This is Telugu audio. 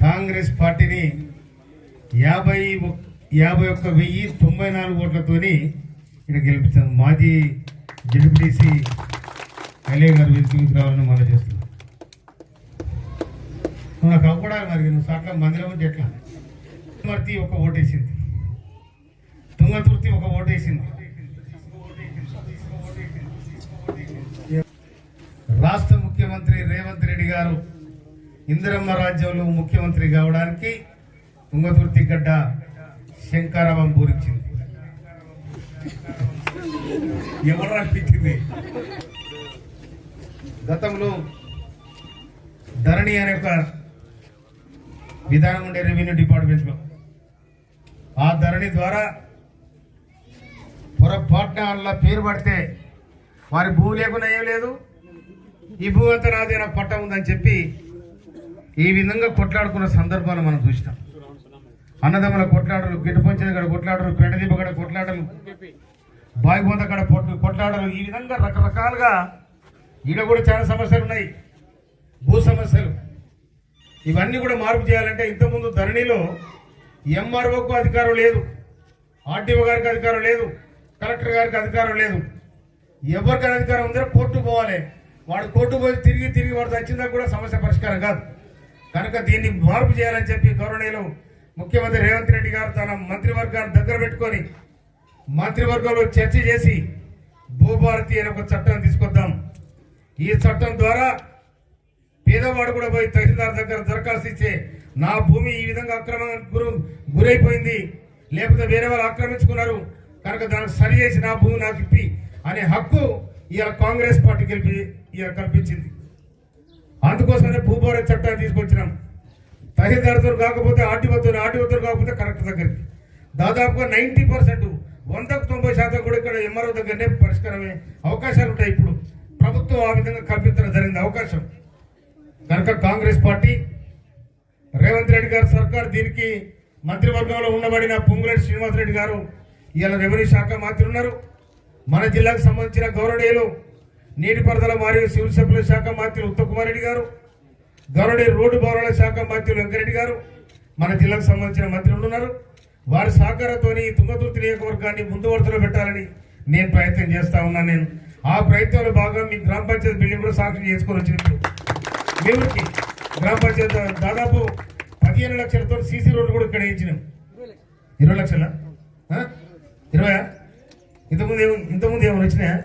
కాంగ్రెస్ పార్టీని 51,094 ఓట్లతోని ఇక్కడ గెలిపించారు. మాజీ జడ్పీటీసీ కళ్యాణ్ గారు వెలుగులోకి రావాలని మనం చేస్తున్నాం. నాకు అవ్వడాలి మరి నువ్వు సాట్ల మందిలో ఉంటే ఎట్లా? మర్తి ఒక ఓటేసింది, తుంగతుర్తి ఒక ఓటేసింది. రాష్ట్ర ముఖ్యమంత్రి రేవంత్ రెడ్డి గారు ఇందిరమ్మ రాజ్యంలో ముఖ్యమంత్రి కావడానికి తుంగతుర్తి గడ్డ శంకరావం పూరించింది. ఎవరు అనిపించింది? గతంలో ధరణి అనే ఒక విధానం ఉండే రెవెన్యూ డిపార్ట్మెంట్లో. ఆ ధరణి ద్వారా పొరపాటున వాళ్ళ పేరు పడితే వారి భూమి లేకుండా ఏం లేదు, ఈ భూమి అంతా నాదే, నాకు పట్ట ఉందని చెప్పి ఈ విధంగా కొట్లాడుకున్న సందర్భాలు మనం చూసినాం. అన్నదమ్ముల కొట్లాడరు, గిడ్డు పంచిన గడ కొట్లాడరు, పెండదీప గడ కొట్లాడరు, బాయిబొంద గడ కొట్లాడరు. ఈ విధంగా రకరకాలుగా ఈడ కూడా చాలా సమస్యలు ఉన్నాయి, భూ సమస్యలు. ఇవన్నీ కూడా మార్పు చేయాలంటే ఇంతకుముందు ధరణిలో ఎంఆర్ఓకు అధికారం లేదు, ఆర్టీఓ గారికి అధికారం లేదు, కలెక్టర్ గారికి అధికారం లేదు. ఎవరికైనా అధికారం ఉందో కోర్టు పోవాలి. వాడు కోర్టు పోయి తిరిగి వాడు వచ్చిందా కూడా సమస్య పరిష్కారం కాదు. కనుక దీన్ని మార్పు చేయాలని చెప్పి గౌరవనీయులు ముఖ్యమంత్రి రేవంత్ రెడ్డి గారు తన మంత్రివర్గాన్ని దగ్గర పెట్టుకొని మంత్రివర్గంలో చర్చ చేసి భూభారతి అనే ఒక చట్టాన్ని తీసుకొద్దాం. ఈ చట్టం ద్వారా పేదవాడు కూడా పోయి తహసీల్దార్ దగ్గర దరఖాస్తు ఇచ్చే, నా భూమి ఈ విధంగా గురైపోయింది, లేకపోతే వేరే వాళ్ళు ఆక్రమించుకున్నారు కనుక దానికి సరి చేసి నా భూమి నాకు ఇప్పి అనే హక్కు ఇవాళ కాంగ్రెస్ పార్టీ కల్పించింది. అందుకోసమే భూభారతి చట్టాన్ని తీసుకొచ్చినాం. తహసీల్దార్తో కాకపోతే ఆర్టీఓతో కాకపోతే కలెక్టర్ దగ్గరికి దాదాపుగా 90%, 190% కూడా ఇక్కడ ఎంఆర్ఓ దగ్గరనే పరిష్కారమే అవకాశాలు ఉంటాయి. ఇప్పుడు ప్రభుత్వం ఆ విధంగా కల్పించడం జరిగింది అవకాశం. కనుక కాంగ్రెస్ పార్టీ రేవంత్ రెడ్డి గారు సర్కార్ దీనికి మంత్రివర్గంలో ఉండబడిన పొంగులేటి శ్రీనివాసరెడ్డి గారు ఇవాళ రెవెన్యూ శాఖ మంత్రి ఉన్నారు. మన జిల్లాకు సంబంధించిన గౌరవనీయులు నీటిపారుదల మరియు సివిల్ సప్లై శాఖ మంత్రులు ఉత్తమ్ కుమార్ రెడ్డి గారు, గౌరవనీయులు రోడ్డు భవనాల శాఖ మంత్రులు వెంకరెడ్డి గారు మన జిల్లాకు సంబంధించిన మంత్రులు ఉన్నారు. వారి సహకారంతో తుంగతుర్తి నియోజకవర్గాన్ని ముందు వరుసలో పెట్టాలని నేను ప్రయత్నం చేస్తా ఉన్నాను. ఆ ప్రయత్నంలో భాగంగా మీ గ్రామ పంచాయతీ బిల్డింగ్ కూడా సాంక్షన్ చేసుకొని వచ్చినప్పుడు మీ ఊరికి గ్రామ పంచాయతీ దాదాపు 15 లక్షలతో సీసీ రోడ్డు కూడా ఇక్కడ వేయించినాం. 20 లక్షల 20 ఇంతకుముందు ఏమైనా వచ్చినాయా?